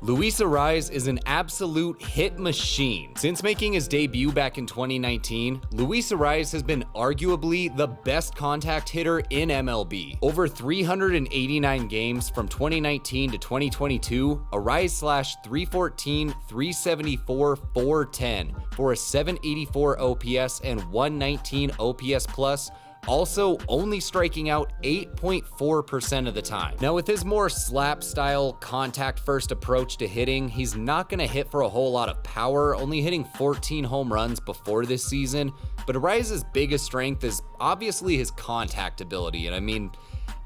Luis Arraez is an absolute hit machine. Since making his debut back in 2019, Luis Arraez has been arguably the best contact hitter in MLB. Over 389 games from 2019 to 2022, Arraez slashed .314, .374, .410 for a .784 OPS and .119 OPS plus, also only striking out 8.4% of the time. Now, with his more slap style, contact first approach to hitting, he's not gonna hit for a whole lot of power, only hitting 14 home runs before this season. But Arraez's biggest strength is obviously his contact ability. And I mean,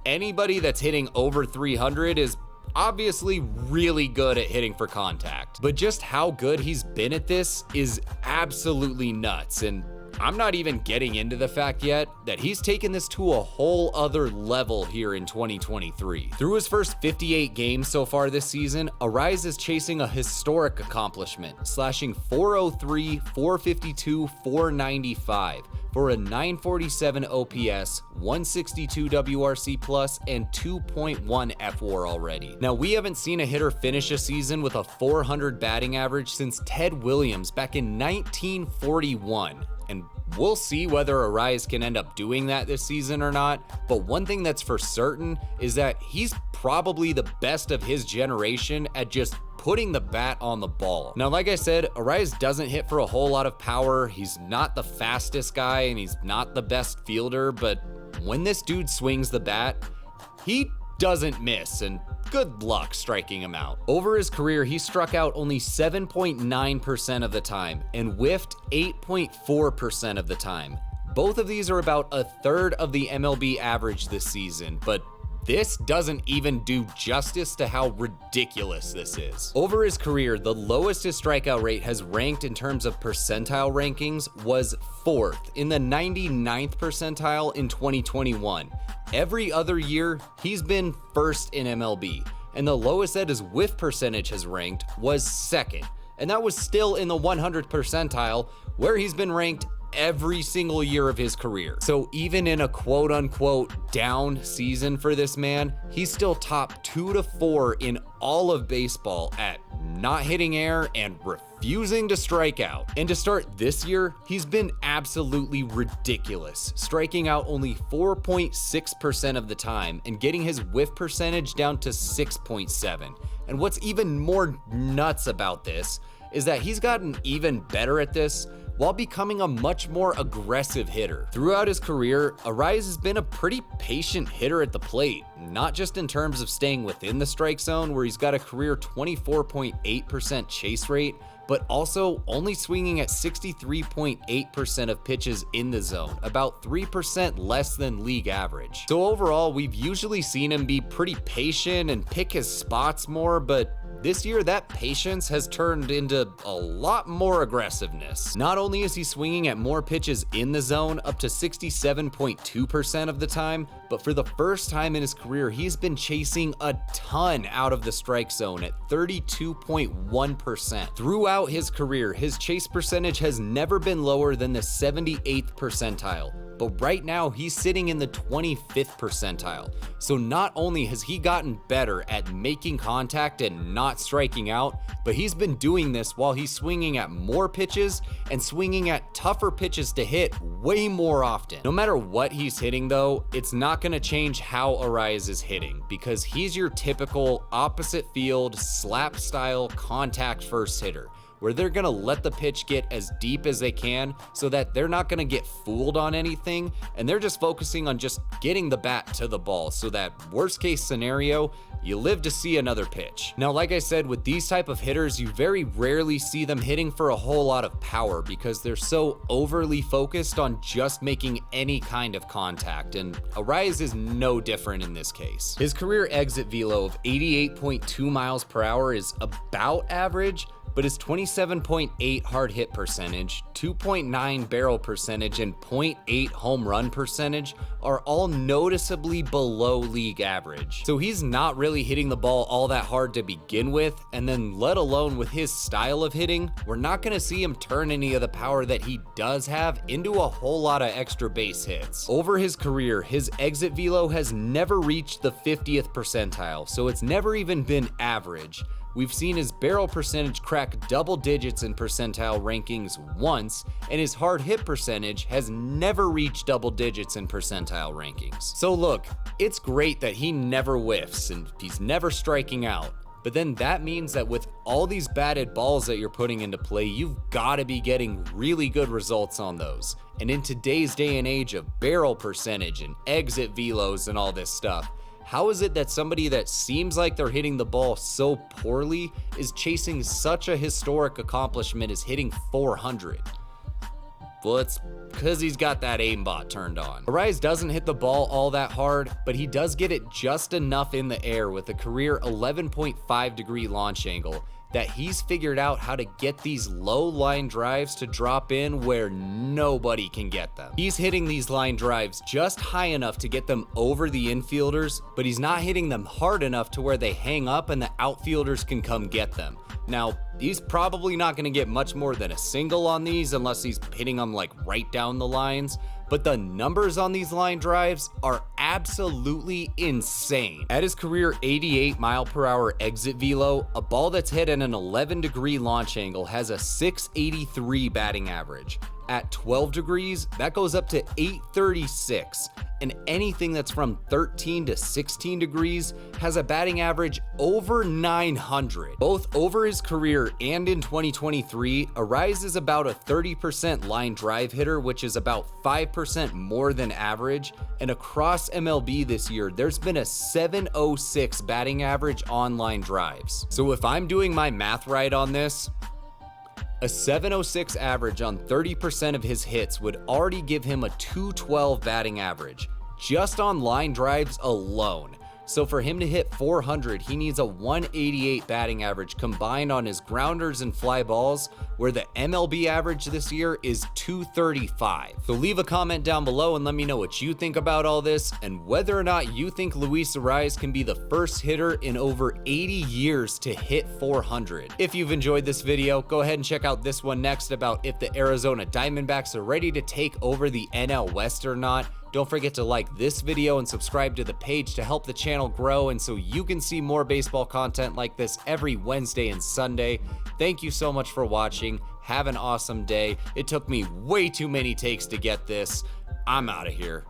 anybody that's hitting over 300 is obviously really good at hitting for contact. But just how good he's been at this is absolutely nuts. And I'm not even getting into the fact yet that he's taken this to a whole other level here in 2023. Through his first 58 games so far this season, Arraez is chasing a historic accomplishment, slashing .403, .452, .495 for a .947 OPS, .162 WRC plus, and 2.1 FWAR already. Now, we haven't seen a hitter finish a season with a .400 batting average since Ted Williams back in 1941. And we'll see whether Arraez can end up doing that this season or not. But one thing that's for certain is that he's probably the best of his generation at just putting the bat on the ball. Now, like I said, Arraez doesn't hit for a whole lot of power. He's not the fastest guy and he's not the best fielder, but when this dude swings the bat, he doesn't miss, and good luck striking him out. Over his career, he struck out only 7.9% of the time and whiffed 8.4% of the time. Both of these are about a third of the MLB average this season, but this doesn't even do justice to how ridiculous this is. Over his career, the lowest his strikeout rate has ranked in terms of percentile rankings was 4th, in the 99th percentile in 2021. Every other year, he's been 1st in MLB, and the lowest that his whiff percentage has ranked was 2nd, and that was still in the 100th percentile, where he's been ranked every single year of his career. So even in a quote unquote down season for this man, he's still top 2 to 4 in all of baseball at not hitting air and refusing to strike out. And to start this year, he's been absolutely ridiculous, striking out only 4.6% of the time and getting his whiff percentage down to 6.7. And what's even more nuts about this is that he's gotten even better at this while becoming a much more aggressive hitter. Throughout his career, Arraez has been a pretty patient hitter at the plate, not just in terms of staying within the strike zone, where he's got a career 24.8% chase rate, but also only swinging at 63.8% of pitches in the zone, about 3% less than league average. So overall, we've usually seen him be pretty patient and pick his spots more, but this year, that patience has turned into a lot more aggressiveness. Not only is he swinging at more pitches in the zone, up to 67.2% of the time, but for the first time in his career, he's been chasing a ton out of the strike zone at 32.1%. Throughout his career, his chase percentage has never been lower than the 78th percentile. But right now, he's sitting in the 25th percentile. So not only has he gotten better at making contact and not striking out, but he's been doing this while he's swinging at more pitches and swinging at tougher pitches to hit way more often. No matter what he's hitting though, it's not gonna change how Arraez is hitting, because he's your typical opposite field, slap style, contact first hitter, where they're gonna let the pitch get as deep as they can so that they're not gonna get fooled on anything, and they're just focusing on just getting the bat to the ball so that worst case scenario, you live to see another pitch. Now, like I said, with these type of hitters, you very rarely see them hitting for a whole lot of power because they're so overly focused on just making any kind of contact, and Arraez is no different in this case. His career exit velo of 88.2 miles per hour is about average, but his 27.8 hard hit percentage, 2.9 barrel percentage, and 0.8 home run percentage are all noticeably below league average. So he's not really hitting the ball all that hard to begin with, and then let alone with his style of hitting, we're not gonna see him turn any of the power that he does have into a whole lot of extra base hits. Over his career, his exit velo has never reached the 50th percentile, so it's never even been average. we've seen his barrel percentage crack double digits in percentile rankings once, and his hard hit percentage has never reached double digits in percentile rankings. So look, it's great that he never whiffs and he's never striking out. But then that means that with all these batted balls that you're putting into play, you've got to be getting really good results on those. And in today's day and age of barrel percentage and exit velos and all this stuff, how is it that somebody that seems like they're hitting the ball so poorly is chasing such a historic accomplishment as hitting 400? Well, it's because he's got that aimbot turned on. Arraez doesn't hit the ball all that hard, but he does get it just enough in the air with a career 11.5 degree launch angle that he's figured out how to get these low line drives to drop in where nobody can get them. He's hitting these line drives just high enough to get them over the infielders, but he's not hitting them hard enough to where they hang up and the outfielders can come get them. Now, he's probably not going to get much more than a single on these unless he's hitting them like right down the lines, but the numbers on these line drives are absolutely insane. At his career 88 mile per hour exit velo, a ball that's hit at an 11 degree launch angle has a 683 batting average. At 12 degrees, that goes up to 836, and anything that's from 13 to 16 degrees has a batting average over 900. Both over his career and in 2023, Arraez is about a 30% line drive hitter, which is about 5% more than average, and across MLB this year, there's been a 706 batting average on line drives. So if I'm doing my math right on this, a 706 average on 30% of his hits would already give him a 212 batting average, just on line drives alone. So for him to hit 400, he needs a 188 batting average combined on his grounders and fly balls, where the MLB average this year is 235. So leave a comment down below and let me know what you think about all this and whether or not you think Luis Arraez can be the first hitter in over 80 years to hit 400. If you've enjoyed this video, go ahead and check out this one next about if the Arizona Diamondbacks are ready to take over the NL West or not. Don't forget to like this video and subscribe to the page to help the channel grow and so you can see more baseball content like this every Wednesday and Sunday. Thank you so much for watching. Have an awesome day. It took me way too many takes to get this. I'm out of here.